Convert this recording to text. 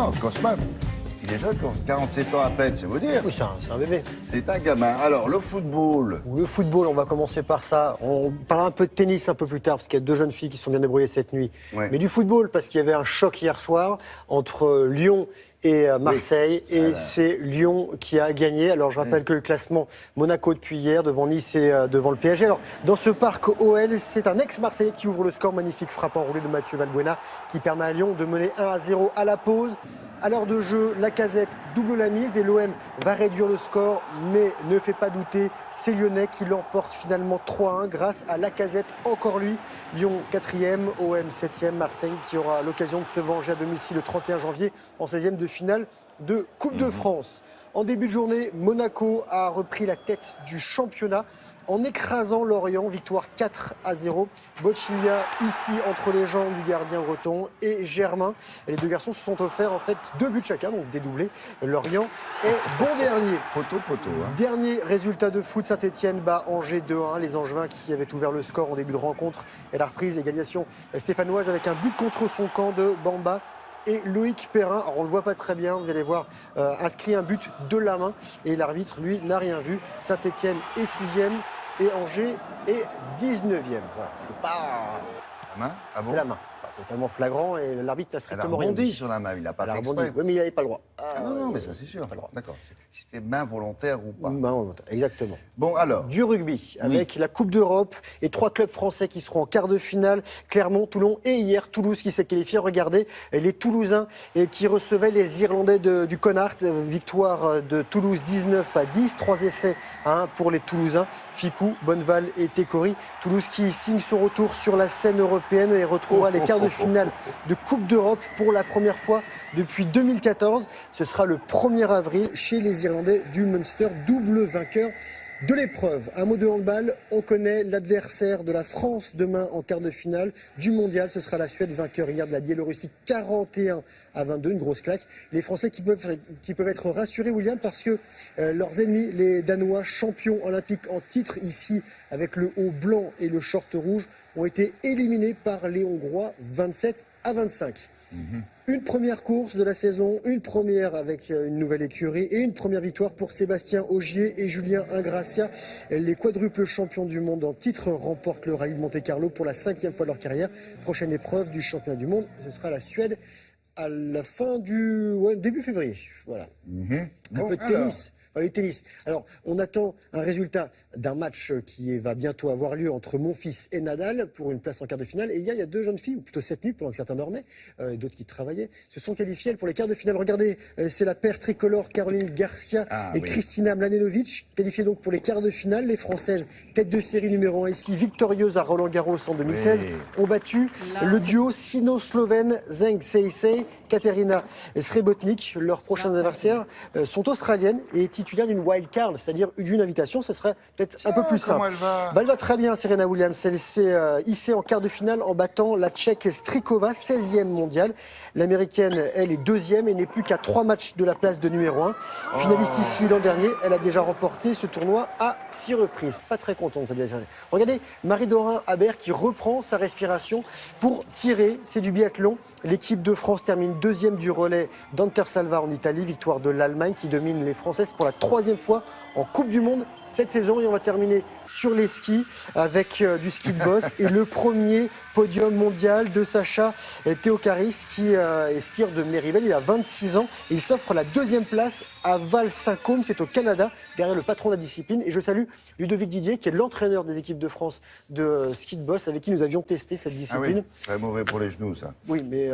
non, Cosman. Il est jeune, 47 ans à peine, c'est vous dire. Oui, c'est un bébé. C'est un gamin. Alors, le football. Le football, on va commencer par ça. On parlera un peu de tennis un peu plus tard, parce qu'il y a deux jeunes filles qui se sont bien débrouillées cette nuit. Ouais. Mais du football, parce qu'il y avait un choc hier soir entre Lyon et Marseille, oui. et c'est Lyon qui a gagné. Alors je rappelle que le classement, Monaco depuis hier, devant Nice et devant le PSG. Alors dans ce parc OL, c'est un ex-Marseillais qui ouvre le score, magnifique frappe enroulée de Mathieu Valbuena, qui permet à Lyon de mener 1-0 à la pause. À l'heure de jeu, Lacazette double la mise et l'OM va réduire le score, mais ne fait pas douter, c'est Lyonnais qui l'emporte finalement 3-1 grâce à Lacazette, encore lui. Lyon 4e, OM 7e, Marseille qui aura l'occasion de se venger à domicile le 31 janvier en 16e de finale de Coupe de France. En début de journée, Monaco a repris la tête du championnat en écrasant Lorient, victoire 4-0. Bocchiglia ici entre les jambes du gardien breton et Germain. Et les deux garçons se sont offerts en fait 2 buts chacun, donc dédoublés. Lorient est bon dernier. Poteau. Hein. Dernier résultat de foot, Saint-Etienne bat Angers 2-1. Les Angevins qui avaient ouvert le score en début de rencontre. Et la reprise, égalisation stéphanoise avec un but contre son camp de Bamba. Et Loïc Perrin, alors on ne le voit pas très bien, vous allez voir, inscrit un but de la main. Et l'arbitre, lui, n'a rien vu. Saint-Etienne est 6e et Angers est 19e. Voilà, c'est pas... La main. Ah bon. C'est la main. Pas totalement flagrant et l'arbitre n'a Elle a strictement rien rebondi dit. sur la main, il n'a pas Elle a fait rebondi. exprès. Oui, mais il n'avait pas le droit. Non, mais ça c'est sûr. D'accord. Si c'était main volontaire ou pas. Exactement. Bon, alors. Du rugby, avec la Coupe d'Europe et 3 clubs français qui seront en quart de finale, Clermont, Toulon et hier Toulouse qui s'est qualifié. Regardez les Toulousains qui recevaient les Irlandais du Connacht. Victoire de Toulouse 19-10, 3 essais à 1 pour les Toulousains, Ficou, Bonneval et Técori. Toulouse qui signe son retour sur la scène européenne et retrouvera les quarts de finale de Coupe d'Europe pour la première fois depuis 2014. Ce sera le 1er avril chez les Irlandais du Munster, double vainqueur de l'épreuve. Un mot de handball, on connaît l'adversaire de la France demain en quart de finale du mondial. Ce sera la Suède, vainqueur hier de la Biélorussie 41-22, une grosse claque. Les Français qui peuvent être rassurés, William, parce que leurs ennemis, les Danois, champions olympiques en titre ici avec le haut blanc et le short rouge, ont été éliminés par les Hongrois 27-25. Une première course de la saison, une première avec une nouvelle écurie et une première victoire pour Sébastien Ogier et Julien Ingrassia. Les quadruples champions du monde en titre remportent le rallye de Monte-Carlo pour la 5e fois de leur carrière. Prochaine épreuve du championnat du monde, ce sera la Suède à la fin du début février. Voilà. Un peu de tennis. Le tennis. Alors, on attend un résultat d'un match qui va bientôt avoir lieu entre Monfils et Nadal pour une place en quart de finale. Et il y a 2 jeunes filles, ou plutôt cette nuit, pendant que certains dormaient, d'autres qui travaillaient, se sont qualifiées pour les quarts de finale. Regardez, c'est la paire tricolore Caroline Garcia et Kristina Mladenovic, qualifiées donc pour les quarts de finale. Les Françaises, tête de série numéro 1 ici, victorieuses à Roland-Garros en 2016, ont battu le duo sino-slovène Zheng Seisei, Katerina Srebotnik. Leurs prochains adversaires sont australiennes et titulaire d'une wild card, c'est-à-dire d'une invitation, ce serait peut-être un peu plus simple. Elle va très bien, Serena Williams. Elle s'est hissée en quart de finale en battant la Tchèque Strikova, 16e mondiale. L'Américaine, elle est 2e et n'est plus qu'à 3 matchs de la place de numéro 1. Finaliste ici l'an dernier, elle a déjà remporté ce tournoi à 6 reprises. Pas très contente, cette adversaire. Regardez, Marie-Dorin Habert qui reprend sa respiration pour tirer, c'est du biathlon. L'équipe de France termine 2e du relais d'Antersalva en Italie. Victoire de l'Allemagne qui domine les Françaises pour la 3e fois en Coupe du Monde cette saison. Et on va terminer sur les skis avec du ski de boss et le premier podium mondial de Sacha Theocaris qui est skieur de Méribel. Il a 26 ans et il s'offre la 2e place à Val-Saint-Côme, c'est au Canada, derrière le patron de la discipline. Et je salue Ludovic Didier qui est l'entraîneur des équipes de France de ski de boss avec qui nous avions testé cette discipline. Très mauvais pour les genoux ça. Oui, mais